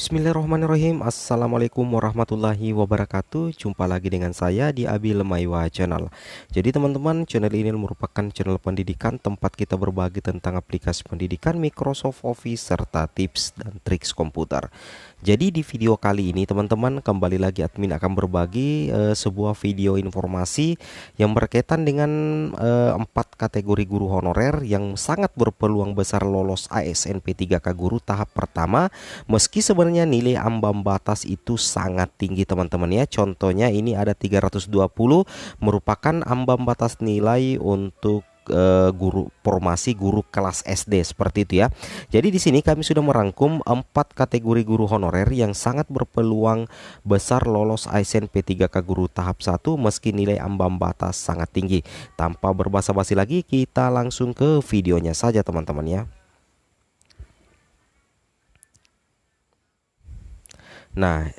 Bismillahirrahmanirrahim. Assalamualaikum warahmatullahi wabarakatuh. Jumpa lagi dengan saya di Abi Lemaiwa Channel. Jadi teman-teman, channel ini merupakan channel pendidikan tempat kita berbagi tentang aplikasi pendidikan Microsoft Office serta tips dan triks komputer. Jadi di video kali ini teman-teman, kembali lagi admin akan berbagi sebuah video informasi yang berkaitan dengan 4 kategori guru honorer yang sangat berpeluang besar lolos ASNP 3K guru tahap pertama. Meski sebenarnya nilai ambang batas itu sangat tinggi teman-teman ya. Contohnya ini ada 320 merupakan ambang batas nilai untuk guru formasi guru kelas SD seperti itu ya. Jadi di sini kami sudah merangkum 4 kategori guru honorer yang sangat berpeluang besar lolos ASNP 3K guru tahap 1 meski nilai ambang batas sangat tinggi. Tanpa berbasa-basi lagi, kita langsung ke videonya saja teman-teman ya. Nah,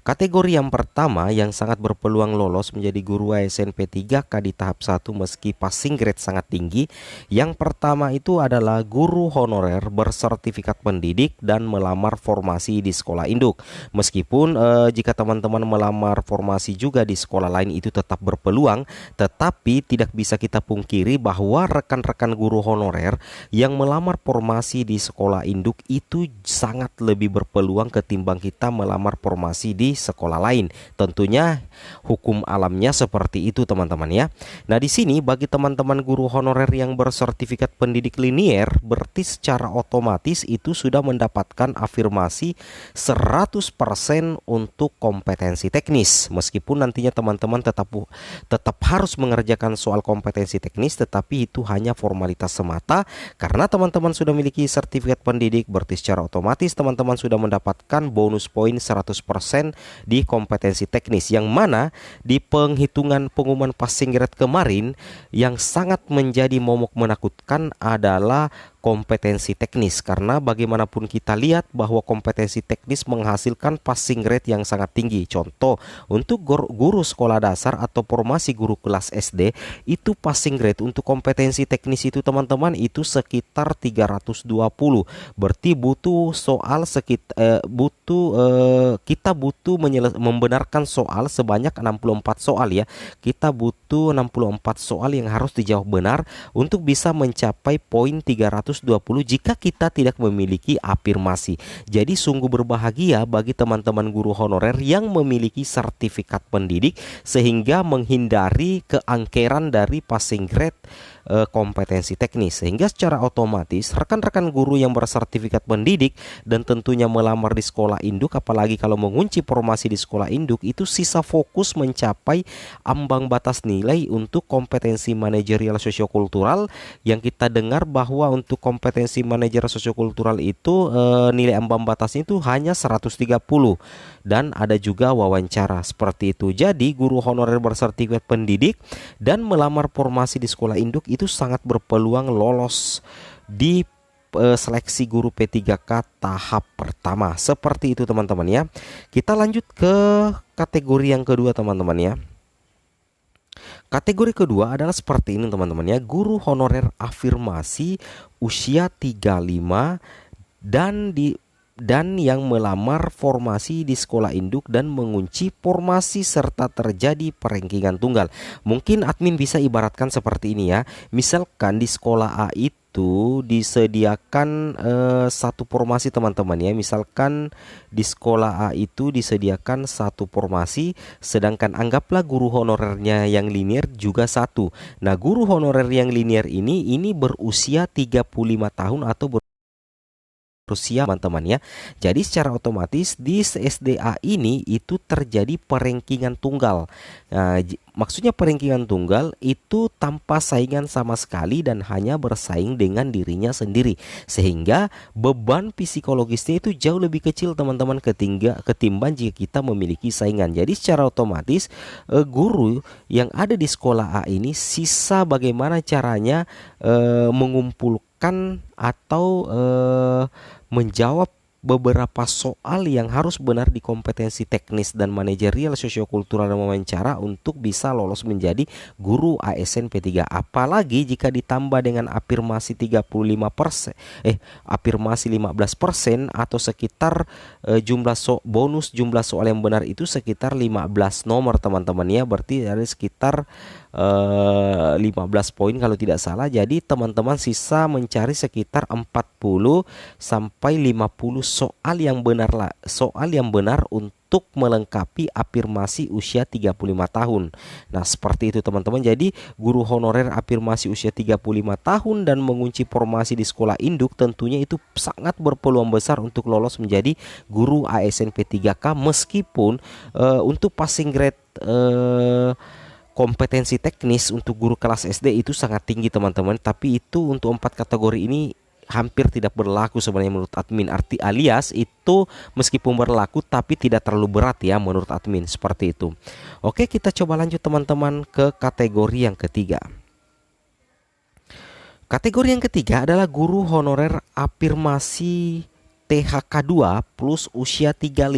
kategori yang pertama yang sangat berpeluang lolos menjadi guru ASNP 3K di tahap 1 meski passing grade sangat tinggi. Yang pertama itu adalah guru honorer bersertifikat pendidik dan melamar formasi di sekolah induk. Meskipun jika teman-teman melamar formasi juga di sekolah lain itu tetap berpeluang, tetapi tidak bisa kita pungkiri bahwa rekan-rekan guru honorer yang melamar formasi di sekolah induk itu sangat lebih berpeluang ketimbang kita melamar formasi di sekolah lain. Tentunya hukum alamnya seperti itu teman-teman ya. Nah, di sini bagi teman-teman guru honorer yang bersertifikat pendidik linier, berarti secara otomatis itu sudah mendapatkan afirmasi 100% untuk kompetensi teknis. Meskipun nantinya teman-teman tetap harus mengerjakan soal kompetensi teknis, tetapi itu hanya formalitas semata karena teman-teman sudah memiliki sertifikat pendidik, berarti secara otomatis teman-teman sudah mendapatkan bonus poin 100% di kompetensi teknis, yang mana di penghitungan pengumuman passing grade kemarin yang sangat menjadi momok menakutkan adalah kompetensi teknis, karena bagaimanapun kita lihat bahwa kompetensi teknis menghasilkan passing grade yang sangat tinggi. Contoh, untuk guru sekolah dasar atau formasi guru kelas SD itu passing grade untuk kompetensi teknis itu teman-teman itu sekitar 320. Berarti butuh soal kita butuh membenarkan soal sebanyak 64 soal ya. Kita butuh 64 soal yang harus dijawab benar untuk bisa mencapai poin 320 jika kita tidak memiliki afirmasi. Jadi sungguh berbahagia bagi teman-teman guru honorer yang memiliki sertifikat pendidik sehingga menghindari keangkeran dari passing grade kompetensi teknis, sehingga secara otomatis rekan-rekan guru yang bersertifikat pendidik dan tentunya melamar di sekolah induk, apalagi kalau mengunci formasi di sekolah induk, itu sisa fokus mencapai ambang batas nilai untuk kompetensi manajerial sosiokultural, yang kita dengar bahwa untuk kompetensi manajer sosiokultural itu nilai ambang batasnya itu hanya 130 dan ada juga wawancara seperti itu. Jadi guru honorer bersertifikat pendidik dan melamar formasi di sekolah induk itu sangat berpeluang lolos di seleksi guru P3K tahap pertama. Seperti itu teman-teman ya. Kita lanjut ke kategori yang kedua teman-teman ya. Kategori kedua adalah seperti ini teman-teman ya. Guru honorer afirmasi usia 35 dan yang melamar formasi di sekolah induk dan mengunci formasi serta terjadi perengkingan tunggal. Mungkin admin bisa ibaratkan seperti ini ya. Misalkan di sekolah A itu disediakan satu formasi teman-teman ya. Misalkan di sekolah A itu disediakan satu formasi, sedangkan anggaplah guru honorernya yang linier juga satu. Nah, guru honorer yang linier ini berusia 35 tahun atau Rusia teman-teman ya. Jadi secara otomatis di SDA ini itu terjadi perengkingan tunggal. Nah, maksudnya perengkingan tunggal itu tanpa saingan sama sekali dan hanya bersaing dengan dirinya sendiri, sehingga beban psikologisnya itu jauh lebih kecil teman-teman ketimbang jika kita memiliki saingan. Jadi secara otomatis guru yang ada di sekolah A ini sisa bagaimana caranya mengumpulkan atau menjawab beberapa soal yang harus benar di kompetensi teknis dan manajerial sosiokultural dan wawancara untuk bisa lolos menjadi guru ASN P3. Apalagi jika ditambah dengan afirmasi 35%, afirmasi 15% atau sekitar bonus jumlah soal yang benar itu sekitar 15 nomor teman-teman ya. Berarti ada sekitar 15 poin kalau tidak salah. Jadi teman-teman sisa mencari sekitar 40 sampai 50 soal yang benar untuk melengkapi afirmasi usia 35 tahun. Nah, seperti itu teman-teman. Jadi, guru honorer afirmasi usia 35 tahun dan mengunci formasi di sekolah induk tentunya itu sangat berpeluang besar untuk lolos menjadi guru ASN P3K meskipun untuk passing grade kompetensi teknis untuk guru kelas SD itu sangat tinggi teman-teman, tapi itu untuk 4 kategori ini hampir tidak berlaku sebenarnya menurut admin. Alias itu meskipun berlaku tapi tidak terlalu berat ya menurut admin, seperti itu. Oke, kita coba lanjut teman-teman ke kategori yang ketiga. Kategori yang ketiga adalah guru honorer afirmasi THK2 plus usia 35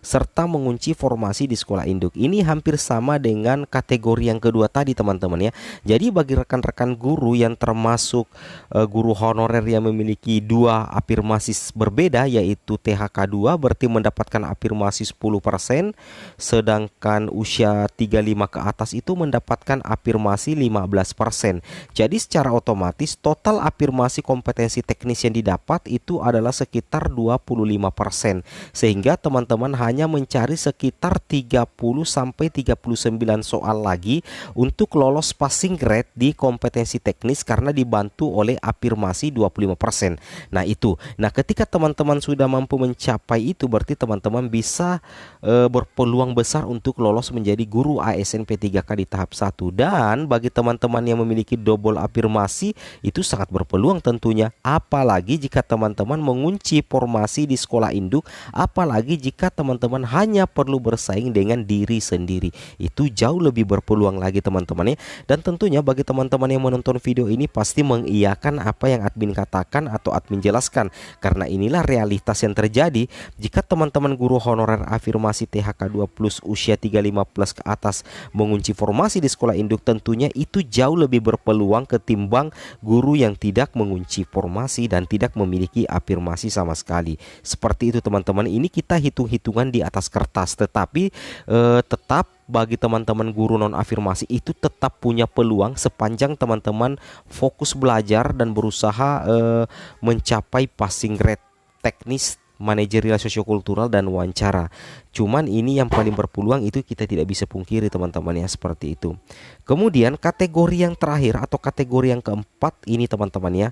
serta mengunci formasi di sekolah induk. Ini hampir sama dengan kategori yang kedua tadi teman-teman ya. Jadi bagi rekan-rekan guru yang termasuk guru honorer yang memiliki dua afirmasi berbeda yaitu THK2 berarti mendapatkan afirmasi 10%, sedangkan usia 35 ke atas itu mendapatkan afirmasi 15%. Jadi secara otomatis total afirmasi kompetensi teknis yang didapat itu adalah sekitar 25%, sehingga teman-teman hanya mencari sekitar 30 sampai 39 soal lagi untuk lolos passing grade di kompetensi teknis karena dibantu oleh afirmasi 25%. Nah, itu. Nah, ketika teman-teman sudah mampu mencapai itu berarti teman-teman bisa berpeluang besar untuk lolos menjadi guru ASN P3K di tahap 1. Dan bagi teman-teman yang memiliki double afirmasi itu sangat berpeluang tentunya, apalagi jika teman-teman mengunci formasi di sekolah induk, apalagi jika teman-teman hanya perlu bersaing dengan diri sendiri. Itu jauh lebih berpeluang lagi teman-teman ya. Dan tentunya bagi teman-teman yang menonton video ini pasti mengiyakan apa yang admin katakan atau admin jelaskan, karena inilah realitas yang terjadi. Jika teman-teman guru honorer afirmasi THK2 plus usia 35 plus ke atas mengunci formasi di sekolah induk, tentunya itu jauh lebih berpeluang ketimbang guru yang tidak mengunci formasi dan tidak memiliki afirmasi sama sekali. Seperti itu teman-teman. Ini kita hitung-hitungan di atas kertas, tetapi tetap bagi teman-teman guru non afirmasi itu tetap punya peluang sepanjang teman-teman fokus belajar dan berusaha mencapai passing grade teknis, manajerial, sosiokultural dan wawancara. Cuman ini yang paling berpeluang itu kita tidak bisa pungkiri teman-teman ya, seperti itu. Kemudian kategori yang terakhir atau kategori yang keempat ini teman-teman ya.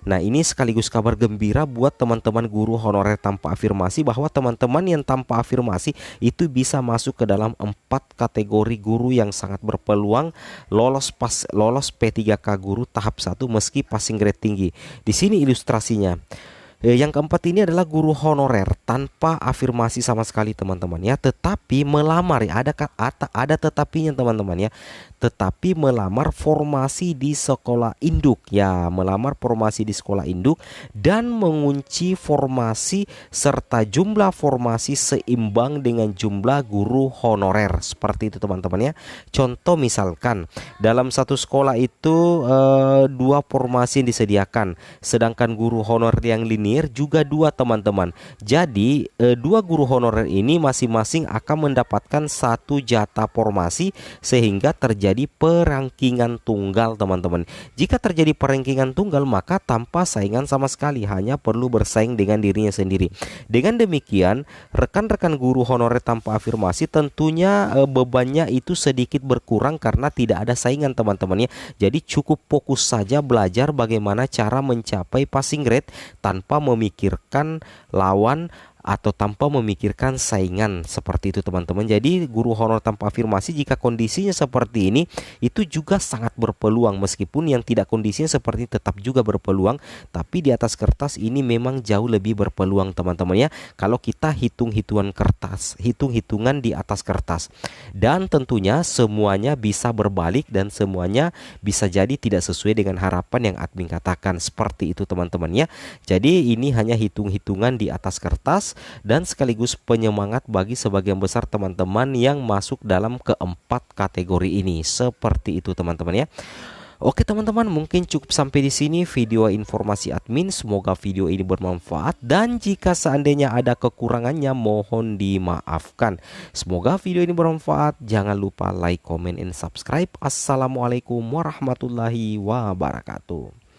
Nah, ini sekaligus kabar gembira buat teman-teman guru honorer tanpa afirmasi, bahwa teman-teman yang tanpa afirmasi itu bisa masuk ke dalam 4 kategori guru yang sangat berpeluang lolos P3K guru tahap 1 meski passing grade tinggi. Di sini ilustrasinya. Yang keempat ini adalah guru honorer tanpa afirmasi sama sekali teman-teman ya, tetapi melamar ya, ada tetapinya teman-teman ya, tetapi melamar formasi di sekolah induk ya, melamar formasi di sekolah induk dan mengunci formasi serta jumlah formasi seimbang dengan jumlah guru honorer. Seperti itu teman-teman ya. Contoh misalkan dalam satu sekolah itu 2 formasi yang disediakan, sedangkan guru honorer yang linear juga 2 teman-teman. Jadi 2 guru honorer ini masing-masing akan mendapatkan 1 jatah formasi sehingga terjadi perangkingan tunggal teman-teman. Jika terjadi perangkingan tunggal maka tanpa saingan sama sekali, hanya perlu bersaing dengan dirinya sendiri. Dengan demikian rekan-rekan guru honorer tanpa afirmasi tentunya bebannya itu sedikit berkurang karena tidak ada saingan teman-teman ya. Jadi cukup fokus saja belajar bagaimana cara mencapai passing grade tanpa memikirkan lawan atau tanpa memikirkan saingan seperti itu teman-teman. Jadi guru honor tanpa afirmasi jika kondisinya seperti ini itu juga sangat berpeluang, meskipun yang tidak kondisinya seperti ini tetap juga berpeluang, tapi di atas kertas ini memang jauh lebih berpeluang teman-teman ya. Kalau kita hitung-hitungan kertas, hitung-hitungan di atas kertas. Dan tentunya semuanya bisa berbalik dan semuanya bisa jadi tidak sesuai dengan harapan yang admin katakan, seperti itu teman-teman ya. Jadi ini hanya hitung-hitungan di atas kertas dan sekaligus penyemangat bagi sebagian besar teman-teman yang masuk dalam keempat kategori ini. Seperti itu teman-teman ya. Oke teman-teman, mungkin cukup sampai di sini video informasi admin. Semoga video ini bermanfaat dan jika seandainya ada kekurangannya mohon dimaafkan. Semoga video ini bermanfaat. Jangan lupa like, comment, and subscribe. Assalamualaikum warahmatullahi wabarakatuh.